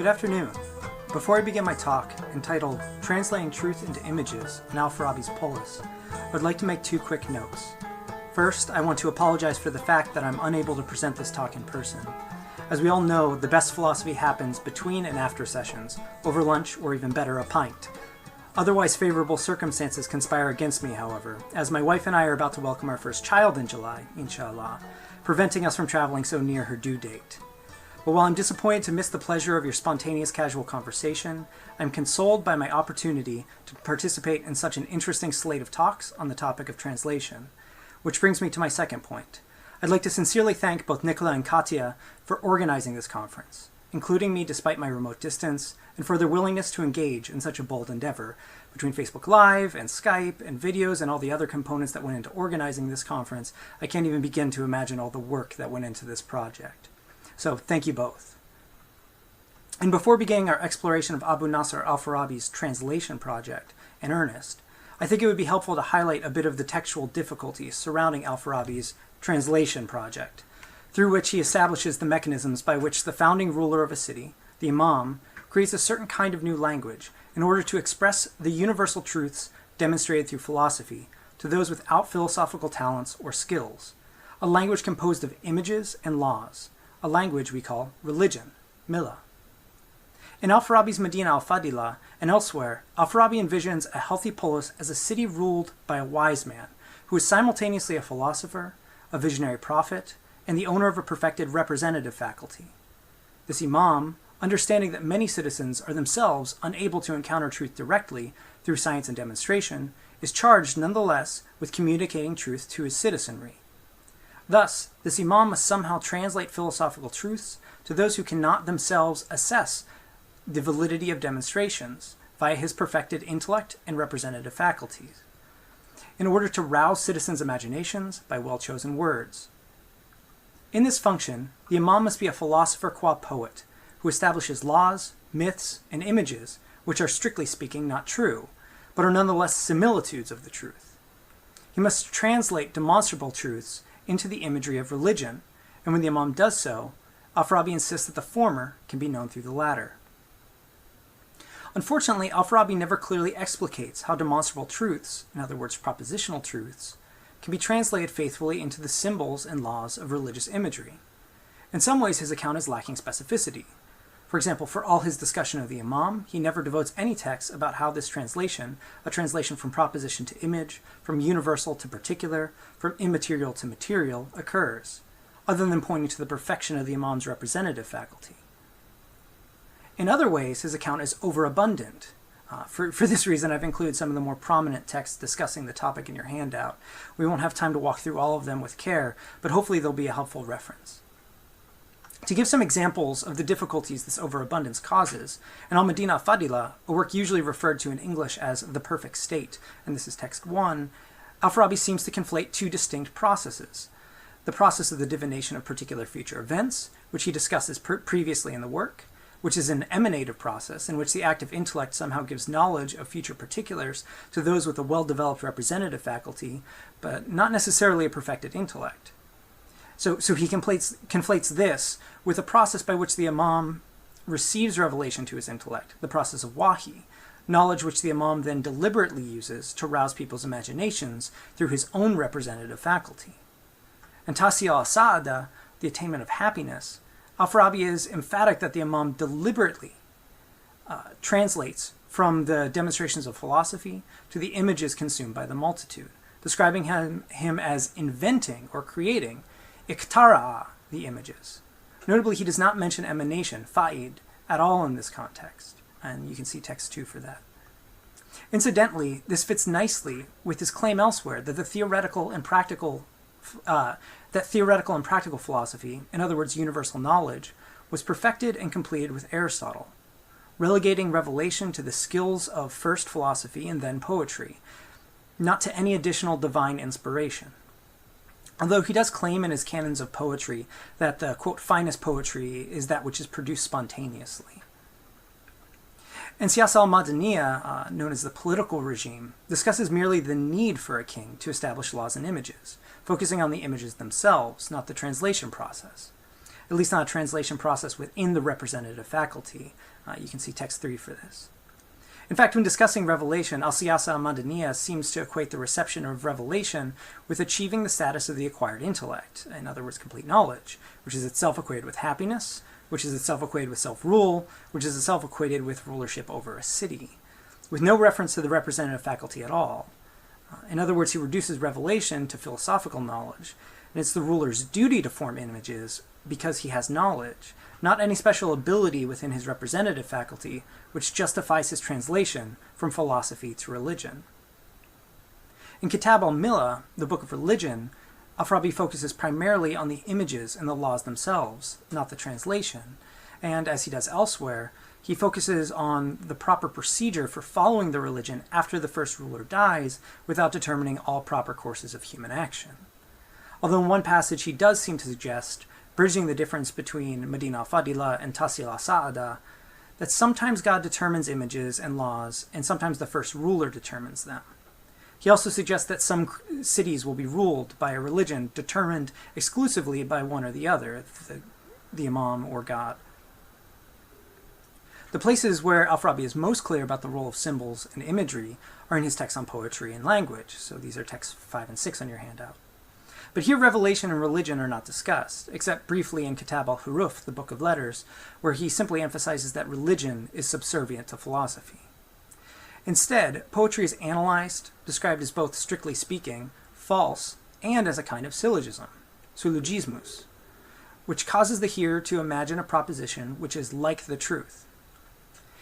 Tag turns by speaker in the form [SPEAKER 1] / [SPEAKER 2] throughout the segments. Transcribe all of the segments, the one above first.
[SPEAKER 1] Good afternoon. Before I begin my talk, entitled Translating Truth into Images in al-Farabi's Polis, I would like to make two quick notes. First, I want to apologize for the fact that I'm unable to present this talk in person. As we all know, the best philosophy happens between and after sessions, over lunch, or even better, a pint. Otherwise favorable circumstances conspire against me, however, as my wife and I are about to welcome our first child in July, inshallah, preventing us from traveling so near her due date. But while I'm disappointed to miss the pleasure of your spontaneous casual conversation, I'm consoled by my opportunity to participate in such an interesting slate of talks on the topic of translation. Which brings me to my second point. I'd like to sincerely thank both Nicola and Katya for organizing this conference, including me despite my remote distance, and for their willingness to engage in such a bold endeavor. Between Facebook Live and Skype and videos and all the other components that went into organizing this conference, I can't even begin to imagine all the work that went into this project. So thank you both. And before beginning our exploration of Abu Nasr al-Farabi's translation project in earnest, I think it would be helpful to highlight a bit of the textual difficulties surrounding al-Farabi's translation project, through which he establishes the mechanisms by which the founding ruler of a city, the Imām, creates a certain kind of new language in order to express the universal truths demonstrated through philosophy to those without philosophical talents or skills, a language composed of images and laws, a language we call religion, millah. In al-Farabi's Madīna al-Fāḍila and elsewhere, al-Farabi envisions a healthy polis as a city ruled by a wise man who is simultaneously a philosopher, a visionary prophet, and the owner of a perfected representative faculty. This Imām, understanding that many citizens are themselves unable to encounter truth directly through science and demonstration, is charged nonetheless with communicating truth to his citizenry. Thus, this Imām must somehow translate philosophical truths to those who cannot themselves assess the validity of demonstrations via his perfected intellect and representative faculties, in order to rouse citizens' imaginations by well-chosen words. In this function, the Imām must be a philosopher qua poet, who establishes laws, myths, and images which are strictly speaking not true, but are nonetheless similitudes of the truth. He must translate demonstrable truths into the imagery of religion, and when the Imām does so, al-Farabi insists that the former can be known through the latter. Unfortunately, al-Farabi never clearly explicates how demonstrable truths, in other words propositional truths, can be translated faithfully into the symbols and laws of religious imagery. In some ways, his account is lacking specificity. For example, for all his discussion of the Imām, he never devotes any text about how this translation, a translation from proposition to image, from universal to particular, from immaterial to material, occurs, other than pointing to the perfection of the Imām's representative faculty. In other ways, his account is overabundant. For this reason, I've included some of the more prominent texts discussing the topic in your handout. We won't have time to walk through all of them with care, but hopefully they'll be a helpful reference. To give some examples of the difficulties this overabundance causes, in al-Madīna al-Fāḍila, a work usually referred to in English as the perfect state, and this is text 1, al-Farabi seems to conflate two distinct processes. The process of the divination of particular future events, which he discusses previously in the work, which is an emanative process in which the active intellect somehow gives knowledge of future particulars to those with a well-developed representative faculty, but not necessarily a perfected intellect. So he conflates this with a process by which the Imām receives revelation to his intellect, the process of wahi, knowledge which the Imām then deliberately uses to rouse people's imaginations through his own representative faculty. In Tahsil al-Sa'ada, the attainment of happiness, al-Farabi is emphatic that the Imām deliberately translates from the demonstrations of philosophy to the images consumed by the multitude, describing him as inventing or creating iktara'a, the images. Notably, he does not mention emanation, fa'id, at all in this context, and you can see text 2 for that. Incidentally, this fits nicely with his claim elsewhere that theoretical and practical philosophy, in other words universal knowledge, was perfected and completed with Aristotle, relegating revelation to the skills of first philosophy and then poetry, not to any additional divine inspiration. Although he does claim in his canons of poetry that the, quote, finest poetry is that which is produced spontaneously. And Siyasa al-Madaniya, known as the political regime, discusses merely the need for a king to establish laws and images, focusing on the images themselves, not the translation process. at least not a translation process within the representative faculty. You can see text 3 for this. In fact, when discussing revelation, al-Madīna seems to equate the reception of revelation with achieving the status of the acquired intellect, in other words, complete knowledge, which is itself equated with happiness, which is itself equated with self-rule, which is itself equated with rulership over a city, with no reference to the representative faculty at all. In other words, he reduces revelation to philosophical knowledge, and it's the ruler's duty to form images because he has knowledge, not any special ability within his representative faculty, which justifies his translation from philosophy to religion. In Kitab al-Millah, the Book of Religion, al-Farabi focuses primarily on the images and the laws themselves, not the translation, and as he does elsewhere, he focuses on the proper procedure for following the religion after the first ruler dies without determining all proper courses of human action. Although in one passage he does seem to suggest, bridging the difference between Madīna al-Fāḍila and Tahsil al-Sa'ada, that sometimes God determines images and laws, and sometimes the first ruler determines them. He also suggests that some cities will be ruled by a religion determined exclusively by one or the other, the Imām or God. The places where al-Farabi is most clear about the role of symbols and imagery are in his texts on poetry and language, so these are texts 5 and 6 on your handout. But here revelation and religion are not discussed, except briefly in Kitab al-Huruf, the Book of Letters, where he simply emphasizes that religion is subservient to philosophy. Instead, poetry is analyzed, described as both strictly speaking, false, and as a kind of syllogism, syllogismus, which causes the hearer to imagine a proposition which is like the truth.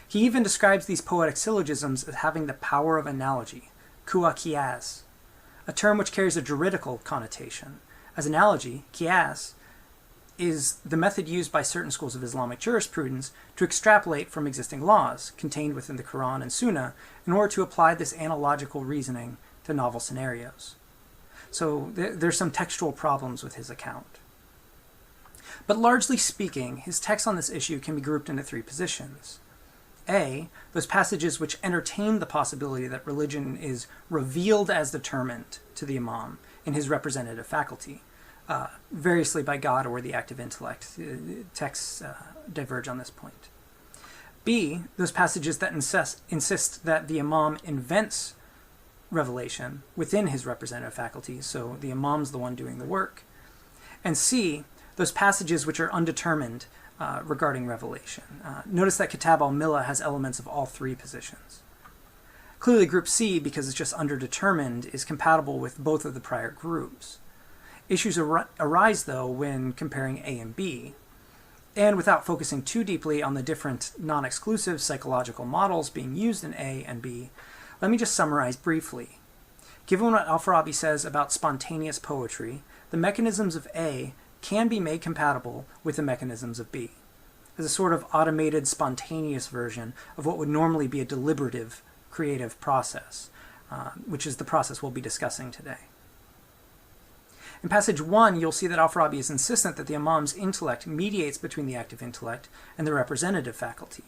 [SPEAKER 1] He even describes these poetic syllogisms as having the power of analogy, kua qiyas, a term which carries a juridical connotation. As analogy, qiyas is the method used by certain schools of Islamic jurisprudence to extrapolate from existing laws contained within the Quran and Sunnah in order to apply this analogical reasoning to novel scenarios. So there's some textual problems with his account. But largely speaking, his texts on this issue can be grouped into 3 positions. A, those passages which entertain the possibility that religion is revealed as determined to the Imām in his representative faculty, variously by God or the active intellect. Texts diverge on this point. B, those passages that insist that the Imām invents revelation within his representative faculty, so the Imam's the one doing the work. And C, those passages which are undetermined regarding revelation. Notice that Kitab al-Millah has elements of all 3 positions. Clearly group C, because it's just underdetermined, is compatible with both of the prior groups. Issues arise, though, when comparing A and B, and without focusing too deeply on the different non-exclusive psychological models being used in A and B, let me just summarize briefly. Given what al-Farabi says about spontaneous poetry, the mechanisms of A can be made compatible with the mechanisms of B, as a sort of automated, spontaneous version of what would normally be a deliberative, creative process, which is the process we'll be discussing today. In passage 1, you'll see that al-Farabi is insistent that the Imam's intellect mediates between the active intellect and the representative faculty,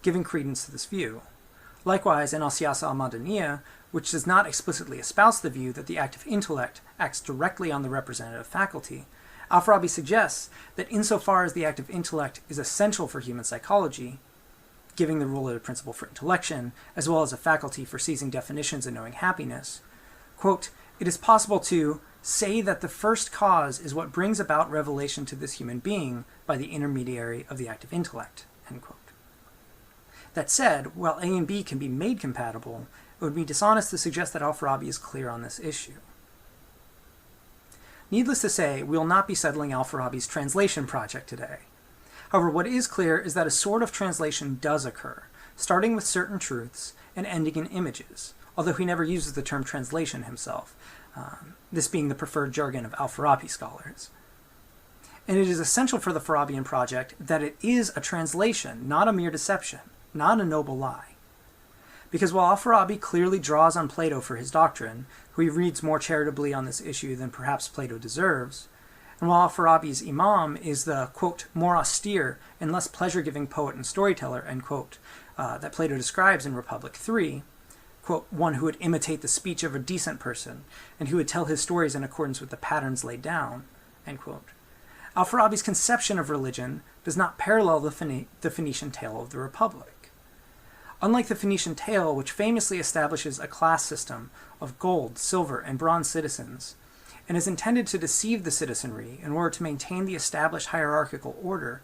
[SPEAKER 1] giving credence to this view. Likewise, in al-Madīna, which does not explicitly espouse the view that the active intellect acts directly on the representative faculty, al-Farabi suggests that insofar as the active intellect is essential for human psychology, giving the ruler the principle for intellection, as well as a faculty for seizing definitions and knowing happiness, quote, it is possible to say that the first cause is what brings about revelation to this human being by the intermediary of the active intellect, end quote. That said, while A and B can be made compatible, it would be dishonest to suggest that al-Farabi is clear on this issue. Needless to say, we will not be settling al-Farabi's translation project today. However, what is clear is that a sort of translation does occur, starting with certain truths and ending in images, although he never uses the term translation himself, this being the preferred jargon of al-Farabi scholars. And it is essential for the Fārābīan project that it is a translation, not a mere deception, not a noble lie. Because while al-Farabi clearly draws on Plato for his doctrine, who he reads more charitably on this issue than perhaps Plato deserves, and while al-Farabi's Imām is the, quote, more austere and less pleasure-giving poet and storyteller, end quote, that Plato describes in Republic 3, quote, one who would imitate the speech of a decent person and who would tell his stories in accordance with the patterns laid down, end quote, Al-Farabi's conception of religion does not parallel the Phoenician tale of the Republic. Unlike the Phoenician tale, which famously establishes a class system of gold, silver, and bronze citizens, and is intended to deceive the citizenry in order to maintain the established hierarchical order,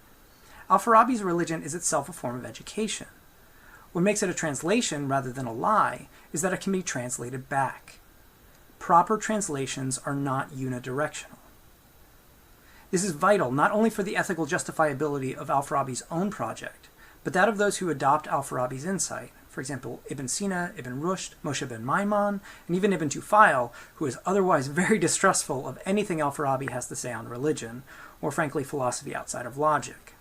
[SPEAKER 1] al-Farabi's religion is itself a form of education. What makes it a translation rather than a lie is that it can be translated back. Proper translations are not unidirectional. This is vital not only for the ethical justifiability of al-Farabi's own project, but that of those who adopt al-Farabi's insight. For example, Ibn Sina, Ibn Rushd, Moshe ben Maimon, and even Ibn Tufayl, who is otherwise very distrustful of anything al-Farabi has to say on religion, or frankly philosophy outside of logic.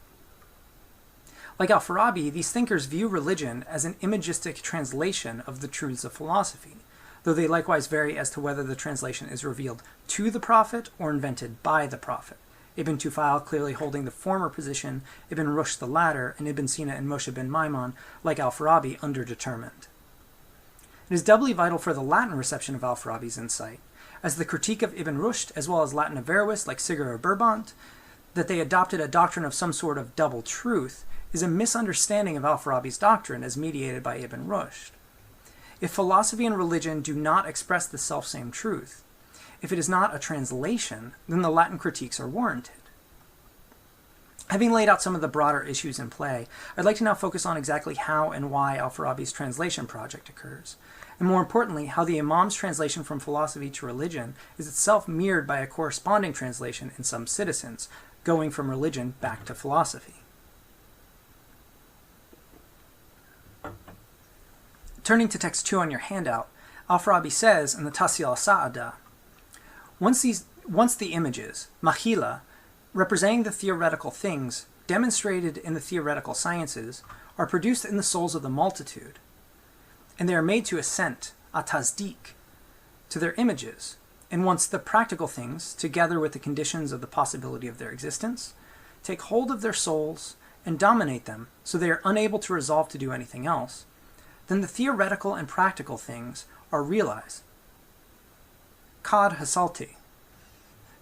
[SPEAKER 1] Like al-Farabi, these thinkers view religion as an imagistic translation of the truths of philosophy, though they likewise vary as to whether the translation is revealed to the prophet or invented by the prophet. Ibn Tufayl clearly holding the former position, Ibn Rushd the latter, and Ibn Sina and Moshe ben Maimon, like al-Farabi, underdetermined. It is doubly vital for the Latin reception of al-Farabi's insight, as the critique of Ibn Rushd, as well as Latin Averroes like Siger or Berbant, that they adopted a doctrine of some sort of double truth, is a misunderstanding of al-Farabi's doctrine as mediated by Ibn Rushd. If philosophy and religion do not express the selfsame truth, if it is not a translation, then the Latin critiques are warranted. Having laid out some of the broader issues in play, I'd like to now focus on exactly how and why al-Farabi's translation project occurs, and more importantly, how the Imam's translation from philosophy to religion is itself mirrored by a corresponding translation in some citizens, going from religion back to philosophy. Turning to text 2 on your handout, al-Farabi says in the Tasil al-Sa'ada, once the images, mahila, representing the theoretical things demonstrated in the theoretical sciences, are produced in the souls of the multitude, and they are made to assent, atazdik, to their images, and once the practical things, together with the conditions of the possibility of their existence, take hold of their souls and dominate them so they are unable to resolve to do anything else, then the theoretical and practical things are realized. Kad hasalti.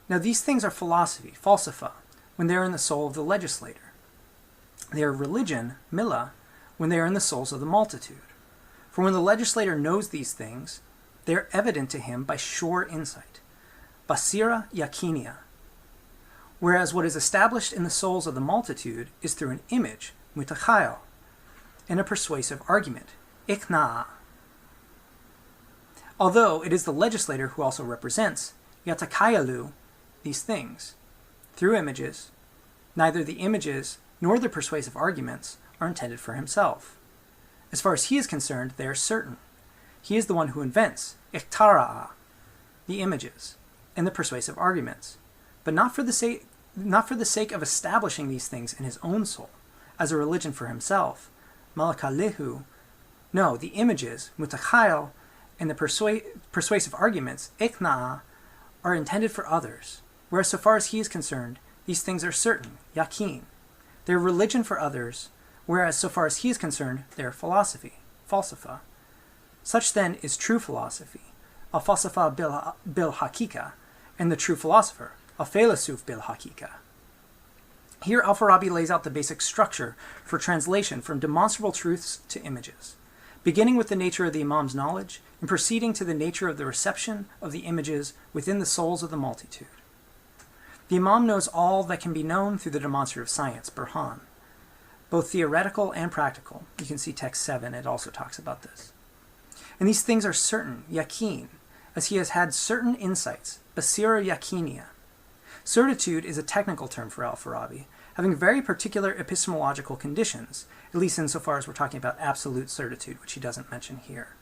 [SPEAKER 1] Now these things are philosophy, falsafa, when they are in the soul of the legislator. They are religion, mila, when they are in the souls of the multitude. For when the legislator knows these things, they are evident to him by sure insight, basira yakinia. Whereas what is established in the souls of the multitude is through an image, mutachayal, and a persuasive argument, ikna'a. Although it is the legislator who also represents, yatakayalu, these things. Through images, neither the images nor the persuasive arguments are intended for himself. As far as he is concerned, they are certain. He is the one who invents, iktara'a, the images, and the persuasive arguments, but not for the sake of establishing these things in his own soul, as a religion for himself, malakalihu. No, the images, mutachayal, and the persuasive arguments, ikna'a, are intended for others, whereas so far as he is concerned, these things are certain, yakin. They are religion for others, whereas so far as he is concerned, they are philosophy, falsafa. Such then is true philosophy, al-falsafa bil hakika, and the true philosopher, al-falasuf bil hakika. Here al-Farabi lays out the basic structure for translation from demonstrable truths to images, beginning with the nature of the Imam's knowledge and proceeding to the nature of the reception of the images within the souls of the multitude. The Imam knows all that can be known through the demonstrative science, Burhan, both theoretical and practical. You can see text 7, it also talks about this. And these things are certain, yakin, as he has had certain insights, basira yakinia. Certitude is a technical term for al-Farabi, having very particular epistemological conditions, at least insofar as we're talking about absolute certitude, which he doesn't mention here.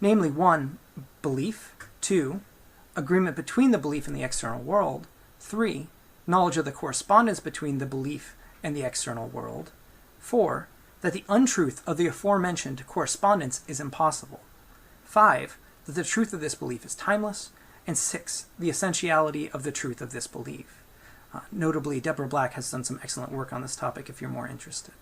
[SPEAKER 1] Namely, 1, belief, 2, agreement between the belief and the external world, 3, knowledge of the correspondence between the belief and the external world, 4, that the untruth of the aforementioned correspondence is impossible, 5, that the truth of this belief is timeless, and 6, the essentiality of the truth of this belief. Notably, Deborah Black has done some excellent work on this topic if you're more interested.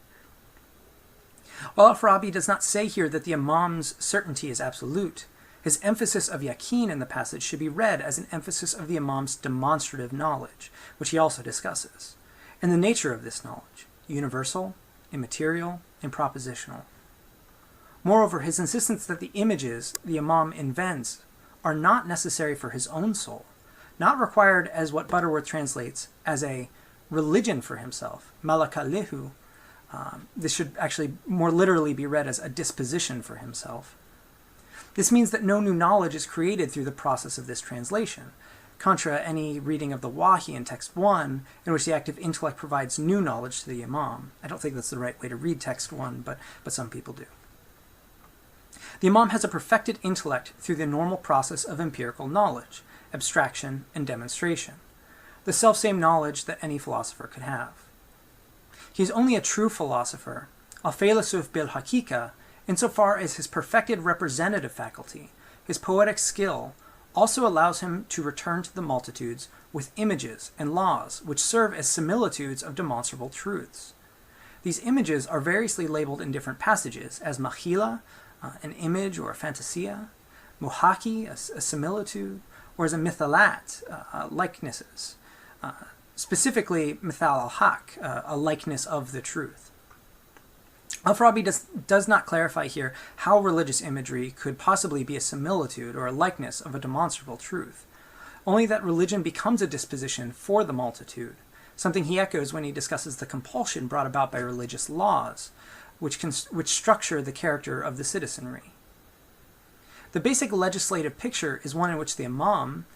[SPEAKER 1] While al-Farabi does not say here that the Imam's certainty is absolute, His emphasis of yaqeen in the passage should be read as an emphasis of the Imam's demonstrative knowledge, which he also discusses, and the nature of this knowledge, universal, immaterial, and propositional. Moreover, his insistence that the images the Imam invents are not necessary for his own soul, not required as what Butterworth translates as a religion for himself, malaka lehu. This should actually more literally be read as a disposition for himself. This means that no new knowledge is created through the process of this translation, contra any reading of the Wahi in text 1, in which the active intellect provides new knowledge to the Imam. I don't think that's the right way to read text 1, but some people do. The Imam has a perfected intellect through the normal process of empirical knowledge, abstraction, and demonstration, the selfsame knowledge that any philosopher could have. He is only a true philosopher, al-Fālāsuf bil-Haqiqa, insofar as his perfected representative faculty, his poetic skill, also allows him to return to the multitudes with images and laws which serve as similitudes of demonstrable truths. These images are variously labeled in different passages as mahila, an image or a fantasia, muhaki, a similitude, or as a mithalat, likenesses, specifically mithal al-haq, a likeness of the truth. Al-Farabi does not clarify here how religious imagery could possibly be a similitude or a likeness of a demonstrable truth, only that religion becomes a disposition for the multitude, something he echoes when he discusses the compulsion brought about by religious laws, which structure the character of the citizenry. The basic legislative picture is one in which the Imam,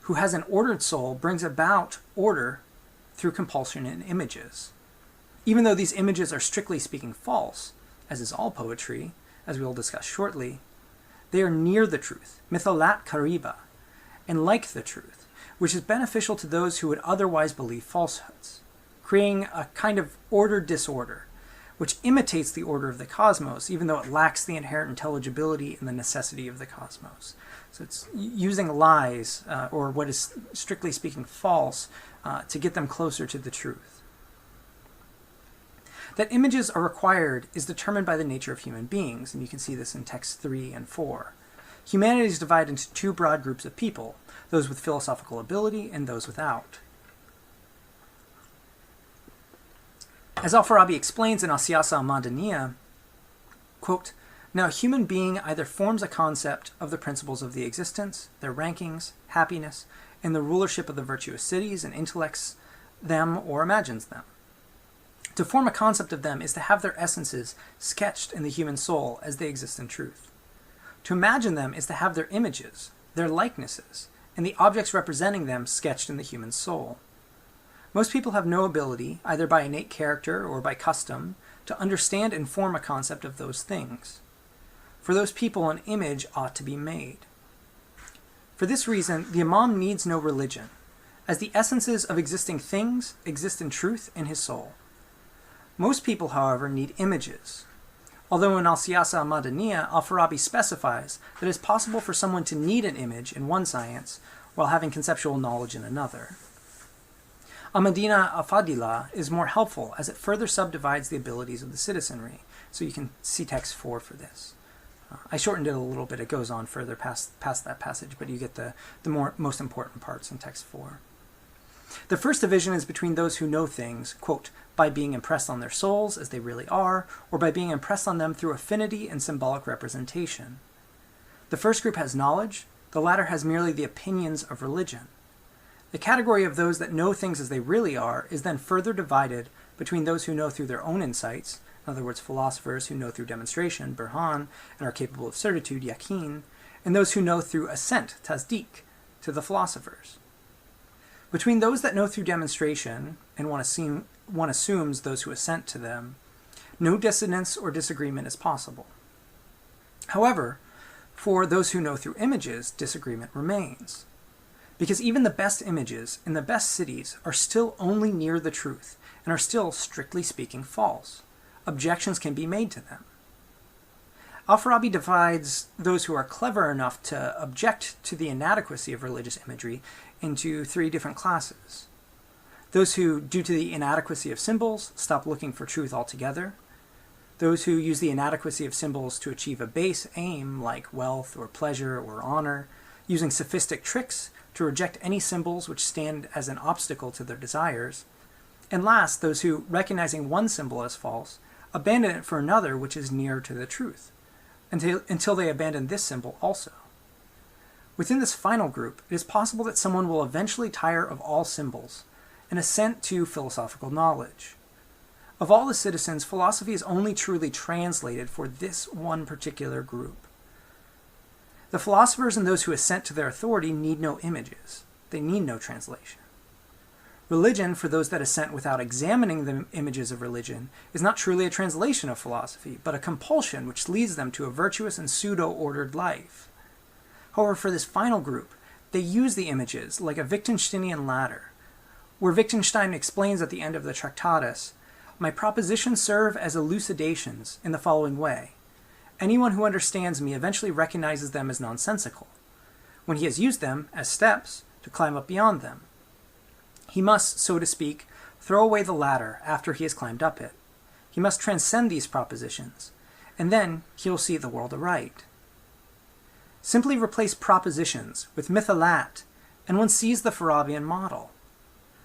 [SPEAKER 1] who has an ordered soul, brings about order through compulsion in images. Even though these images are strictly speaking false, as is all poetry, as we will discuss shortly, they are near the truth, mithalat kariba, and like the truth, which is beneficial to those who would otherwise believe falsehoods, creating a kind of ordered disorder, which imitates the order of the cosmos, even though it lacks the inherent intelligibility and the necessity of the cosmos. So it's using lies, or what is strictly speaking false, to get them closer to the truth. That images are required is determined by the nature of human beings, and you can see this in texts 3 and 4. Humanity is divided into two broad groups of people, those with philosophical ability and those without. As al-Farabi explains in al-Madīna, quote, "Now a human being either forms a concept of the principles of the existence, their rankings, happiness, and the rulership of the virtuous cities and intellects them or imagines them. To form a concept of them is to have their essences sketched in the human soul as they exist in truth. To imagine them is to have their images, their likenesses, and the objects representing them sketched in the human soul. Most people have no ability, either by innate character or by custom, to understand and form a concept of those things. For those people, an image ought to be made. For this reason, the Imam needs no religion, as the essences of existing things exist in truth in his soul. Most people, however, need images. Although in al-Madīna, al-Farabi specifies that it is possible for someone to need an image in one science while having conceptual knowledge in another. Al-Madīna al-Fāḍila is more helpful as it further subdivides the abilities of the citizenry. So you can see text 4 for this. I shortened it a little bit. It goes on further past that passage, but you get the most important parts in text 4. The first division is between those who know things, quote, by being impressed on their souls as they really are, or by being impressed on them through affinity and symbolic representation. The first group has knowledge, the latter has merely the opinions of religion. The category of those that know things as they really are is then further divided between those who know through their own insights, in other words, philosophers who know through demonstration, burhan, and are capable of certitude, yaqeen, and those who know through assent, tasdeeq, to the philosophers. Between those that know through demonstration, and one assumes those who assent to them, no dissonance or disagreement is possible. However, for those who know through images, disagreement remains. Because even the best images in the best cities are still only near the truth, and are still, strictly speaking, false. Objections can be made to them. Al-Farabi divides those who are clever enough to object to the inadequacy of religious imagery into 3 different classes. Those who, due to the inadequacy of symbols, stop looking for truth altogether. those who use the inadequacy of symbols to achieve a base aim like wealth or pleasure or honor, using sophistic tricks to reject any symbols which stand as an obstacle to their desires, and last, those who, recognizing one symbol as false, abandon it for another which is nearer to the truth, until they abandon this symbol also. Within this final group, it is possible that someone will eventually tire of all symbols and assent to philosophical knowledge. Of all the citizens, philosophy is only truly translated for this one particular group. The philosophers and those who assent to their authority need no images. They need no translation. Religion, for those that assent without examining the images of religion, is not truly a translation of philosophy, but a compulsion which leads them to a virtuous and pseudo-ordered life. However, for this final group, they use the images like a Wittgensteinian ladder, where Wittgenstein explains at the end of the Tractatus, "My propositions serve as elucidations in the following way. Anyone who understands me eventually recognizes them as nonsensical, when he has used them as steps to climb up beyond them. He must, so to speak, throw away the ladder after he has climbed up it. He must transcend these propositions, and then he will see the world aright." Simply replace propositions with mythalat, and one sees the Fārābīan model.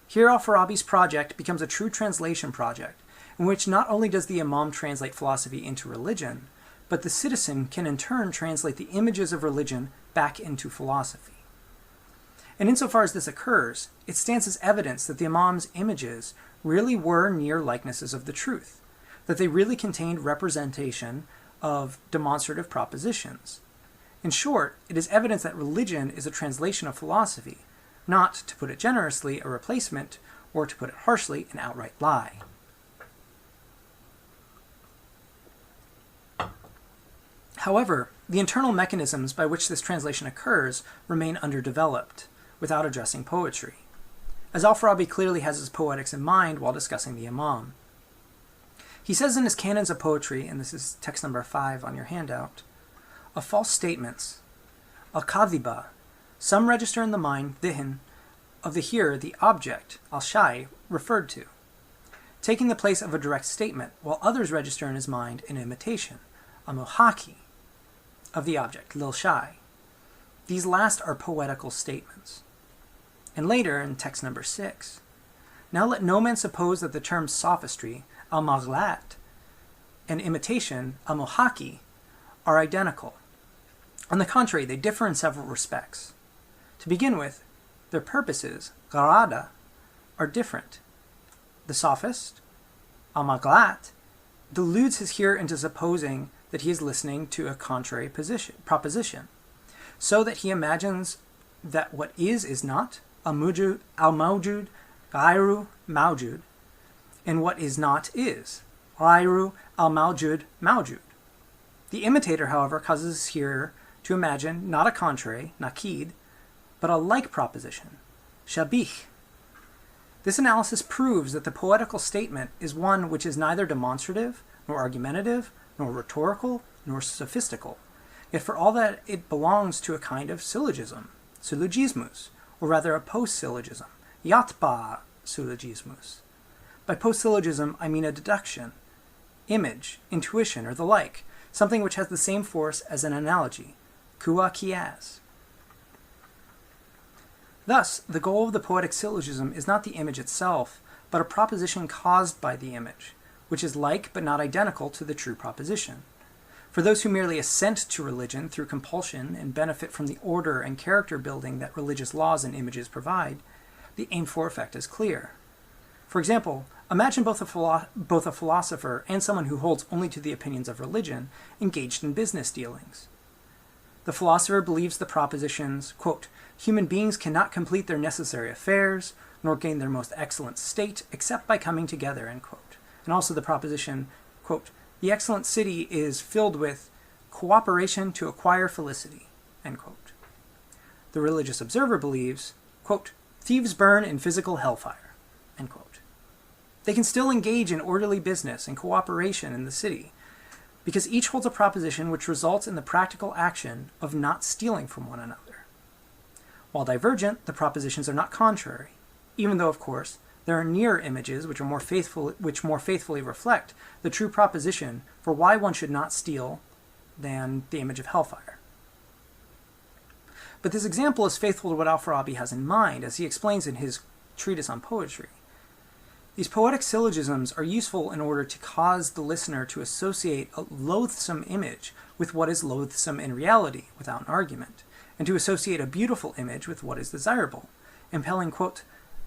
[SPEAKER 1] Here al-Farabi's project becomes a true translation project, in which not only does the Imām translate philosophy into religion, but the citizen can in turn translate the images of religion back into philosophy. And insofar as this occurs, it stands as evidence that the Imām's images really were near likenesses of the truth, that they really contained representation of demonstrative propositions. In short, it is evidence that religion is a translation of philosophy, not, to put it generously, a replacement, or to put it harshly, an outright lie. However, the internal mechanisms by which this translation occurs remain underdeveloped, without addressing poetry, as al-Farabi clearly has his poetics in mind while discussing the Imām. He says in his Canons of Poetry, and this is text number 5 on your handout, "Of false statements, al-Kadhiba, some register in the mind, dhihin, of the hearer the object, al-Shai, referred to, taking the place of a direct statement, while others register in his mind an imitation, al-Muhaki, of the object, lil-Shai. These last are poetical statements." And later, in text number 6, "Now let no man suppose that the terms sophistry, al-Maghlat, and imitation, al-Muhaki, are identical. On the contrary, they differ in several respects. To begin with, their purposes, gharada, are different. The sophist, al-Maghlat, deludes his hearer into supposing that he is listening to a contrary proposition, so that he imagines that what is not, al-mawjud, ghayru mawjud, and what is not is, ghayru al-mawjud mawjud. The imitator, however, causes his hearer to imagine not a contrary, nakid, but a like proposition, shabih. This analysis proves that the poetical statement is one which is neither demonstrative, nor argumentative, nor rhetorical, nor sophistical, yet for all that it belongs to a kind of syllogism, syllogismus, or rather a post-syllogism, yatba syllogismus. By post-syllogism, I mean a deduction, image, intuition, or the like, something which has the same force as an analogy, kua kias. Thus, the goal of the poetic syllogism is not the image itself, but a proposition caused by the image, which is like but not identical to the true proposition. For those who merely assent to religion through compulsion and benefit from the order and character building that religious laws and images provide, the aimed-for effect is clear. For example, imagine both a philosopher and someone who holds only to the opinions of religion engaged in business dealings. The philosopher believes the propositions, quote, "Human beings cannot complete their necessary affairs, nor gain their most excellent state, except by coming together," end quote. And also the proposition, quote, "The excellent city is filled with cooperation to acquire felicity," end quote. The religious observer believes, quote, "Thieves burn in physical hellfire," end quote. They can still engage in orderly business and cooperation in the city, because each holds a proposition which results in the practical action of not stealing from one another. While divergent, the propositions are not contrary, even though, of course, There are near images which more faithfully reflect the true proposition for why one should not steal than the image of hellfire. But this example is faithful to what al-Farabi has in mind, as he explains in his treatise on poetry. These poetic syllogisms are useful in order to cause the listener to associate a loathsome image with what is loathsome in reality, without an argument, and to associate a beautiful image with what is desirable, impelling, quote,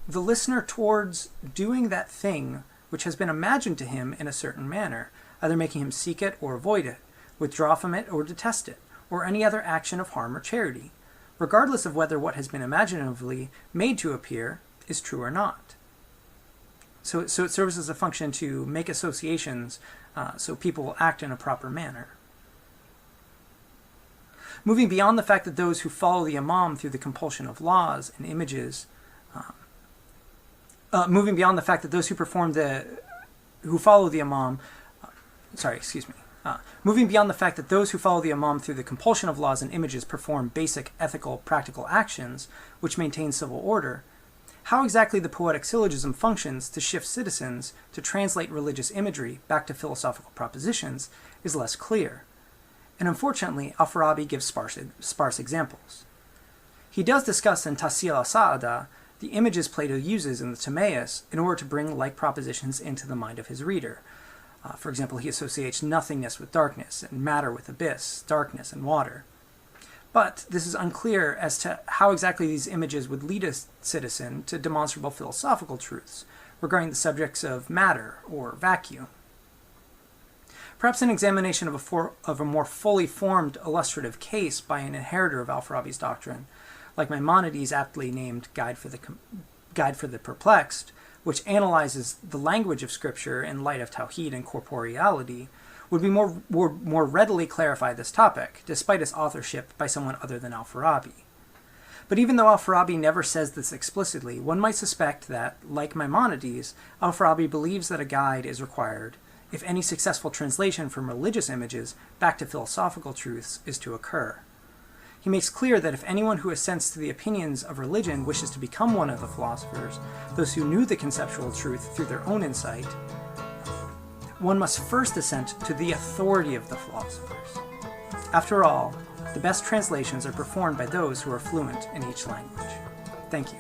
[SPEAKER 1] the listener towards doing that thing which has been imagined to him in a certain manner, either making him seek it or avoid it, withdraw from it or detest it, or any other action of harm or charity, regardless of whether what has been imaginatively made to appear is true or not. So it serves as a function to make associations so people will act in a proper manner. Moving beyond the fact that those who follow the Imām through the compulsion of laws and images, moving beyond the fact that those who follow the Imām through the compulsion of laws and images perform basic ethical, practical actions which maintain civil order, how exactly the poetic syllogism functions to shift citizens to translate religious imagery back to philosophical propositions is less clear. And unfortunately, al-Farabi gives sparse examples. He does discuss in Tahsil al-Sa'ada the images Plato uses in the Timaeus in order to bring like propositions into the mind of his reader. For example, he associates nothingness with darkness, and matter with abyss, darkness, and water. But this is unclear as to how exactly these images would lead a citizen to demonstrable philosophical truths regarding the subjects of matter or vacuum. Perhaps an examination of a more fully formed illustrative case by an inheritor of al-Farabi's doctrine, like Maimonides' aptly named Guide for the Perplexed, which analyzes the language of Scripture in light of Tawhid and corporeality, would be more readily clarify this topic, despite its authorship by someone other than al-Farabi. But even though al-Farabi never says this explicitly, one might suspect that, like Maimonides, al-Farabi believes that a guide is required if any successful translation from religious images back to philosophical truths is to occur. He makes clear that if anyone who assents to the opinions of religion wishes to become one of the philosophers, those who knew the conceptual truth through their own insight, one must first assent to the authority of the philosophers. After all, the best translations are performed by those who are fluent in each language. Thank you.